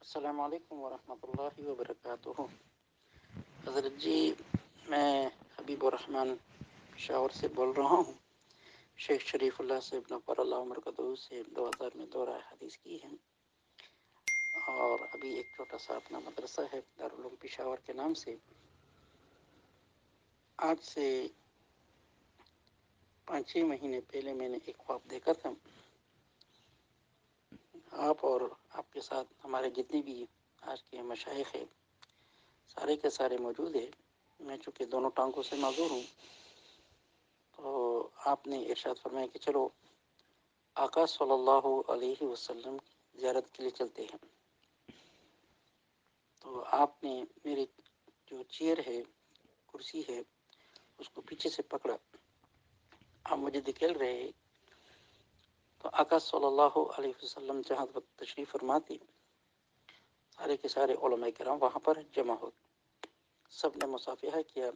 السلام علیکم ورحمۃ اللہ وبرکاتہ۔ حضرت جی، میں حبیب الرحمن پشاور سے بول رہا ہوں۔ شیخ شریف اللہ سے نور اللہ مرکز سے 2000 میں دورہ حدیث کی ہے، اور ابھی ایک چھوٹا سا اپنا مدرسہ ہے دارالعلوم پشاور کے نام سے۔ آج سے 5-6 مہینے پہلے میں نے ایک خواب دیکھا تھا۔ آپ اور آپ کے ساتھ ہمارے جتنے بھی آج کے مشائخ ہیں سارے کے سارے موجود ہیں۔ میں چونکہ دونوں ٹانگوں سے معذور ہوں، تو آپ نے ارشاد فرمایا کہ چلو آقا صلی اللہ علیہ وسلم کی زیارت کے لیے چلتے ہیں۔ تو آپ نے میری جو چیئر ہے، کرسی ہے، اس کو پیچھے سے پکڑا۔ آپ مجھے دکھیل رہے، تو آقا صلی اللہ علیہ وسلم جہاں وقت تشریف فرماتی، سارے کے سارے علماء کرام وہاں پر جمع ہو، سب نے مصافحہ کیا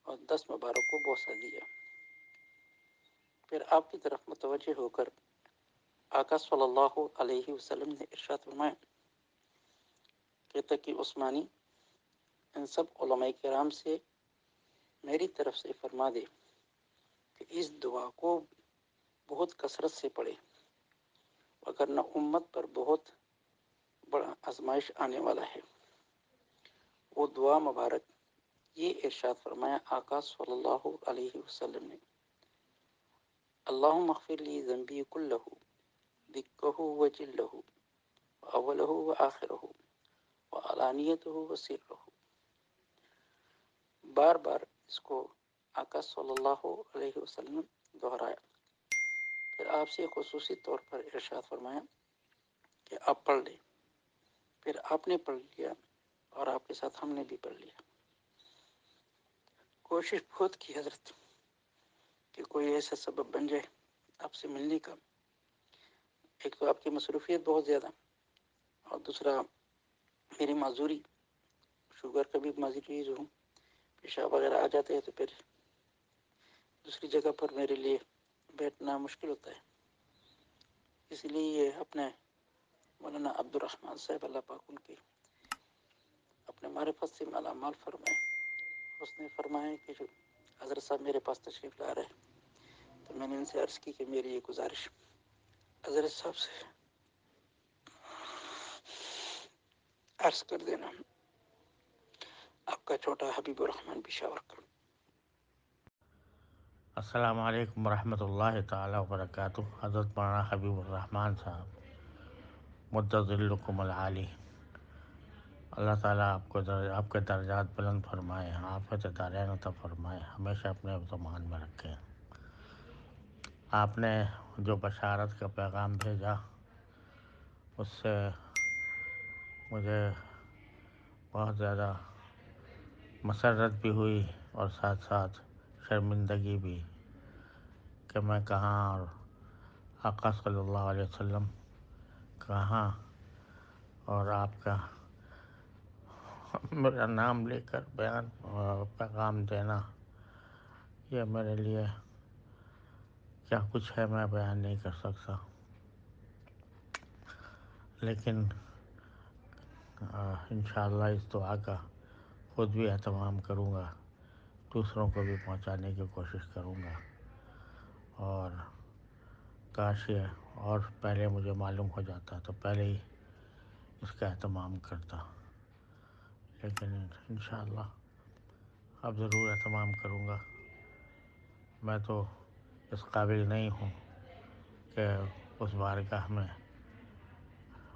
اور 10 مبارک کو بوسہ دیا۔ پھر آپ کی طرف متوجہ ہو کر آقا صلی اللہ علیہ وسلم نے ارشاد فرمایا کہ تقی عثمانی ان سب علماء کرام سے میری طرف سے فرما دے کہ اس دعا کو بہت کثرت سے پڑھے، وگرنہ امت پر بہت بڑا آزمائش آنے والا ہے۔ وہ دعا مبارک یہ ارشاد فرمایا آقا صلی اللہ علیہ وسلم نے، اللہم اغفر لی ذنبی کلہ دکہ و جلہ اولہ و آخرہ وعلانیتہ و سرہ۔ بار بار اس کو آقا صلی اللہ علیہ وسلم دہرایا۔ پھر آپ سے خصوصی طور پر ارشاد فرمایا کہ آپ پڑھ لیں۔ پھر آپ نے پڑھ لیا اور آپ کے ساتھ ہم نے بھی پڑھ لیا۔ کوشش بہت کی حضرت کہ کوئی ایسا سبب بن جائے آپ سے ملنے کا۔ ایک تو آپ کی مصروفیت بہت زیادہ، اور دوسرا میری معذوری، شوگر کا بھی مریض ہوں، پیشاب وغیرہ آ جاتے ہیں تو پھر دوسری جگہ پر میرے لیے بیٹھنا مشکل ہوتا ہے۔ اس لیے یہ اپنے مولانا عبد الرحمن صاحب اللہ پاک ان کی اپنے معرفت سے مالا مال فرمائے۔ اس نے فرمایا کہ جو حضرت صاحب میرے پاس تشریف لا رہے ہیں، تو میں نے ان سے عرض کی کہ میری یہ گزارش حضرت صاحب سے عرض کر دینا، آپ کا چھوٹا حبیب الرحمن پشاور کا۔ السلام علیکم ورحمۃ اللہ تعالی وبرکاتہ۔ حضرت مولانا حبیب الرحمن صاحب مدد ذلکم العالی، اللہ تعالیٰ آپ کے درجات بلند فرمائے، آفت دارین عطا فرمائے، ہمیشہ اپنے ضمان میں رکھیں۔ آپ نے جو بشارت کا پیغام بھیجا اس سے مجھے بہت زیادہ مسرت بھی ہوئی اور ساتھ ساتھ شرمندگی بھی کہ میں کہاں اور آقا صلی اللہ علیہ وسلم کہاں، اور آپ کا میرا نام لے کر بیان اور پیغام دینا، یہ میرے لیے کیا کچھ ہے میں بیان نہیں کر سکتا۔ لیکن انشاءاللہ اس دعا کا خود بھی اہتمام کروں گا، دوسروں کو بھی پہنچانے کی کوشش کروں گا، اور کاش یہ اور پہلے مجھے معلوم ہو جاتا تو پہلے ہی اس کا اہتمام کرتا، لیکن انشاءاللہ اب ضرور اہتمام کروں گا۔ میں تو اس قابل نہیں ہوں کہ اس بارگاہ میں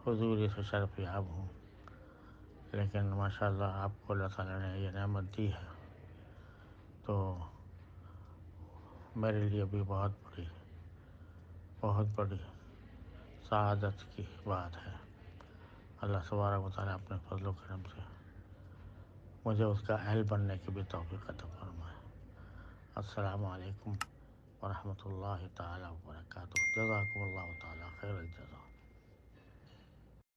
حضور سے شرف یاب ہوں، لیکن ماشاءاللہ آپ کو اللہ تعالیٰ نے یہ نعمت دی ہے، تو میرے لیے بھی بہت بڑی سعادت کی بات ہے۔ اللہ تبارک و تعالیٰ اپنے فضل و کرم سے مجھے اس کا اہل بننے کی بھی توفیق عطا فرمائے۔ السلام علیکم ورحمۃ اللہ تعالیٰ وبرکاتہ۔ جزاکم اللہ تعالیٰ خیر الجزا۔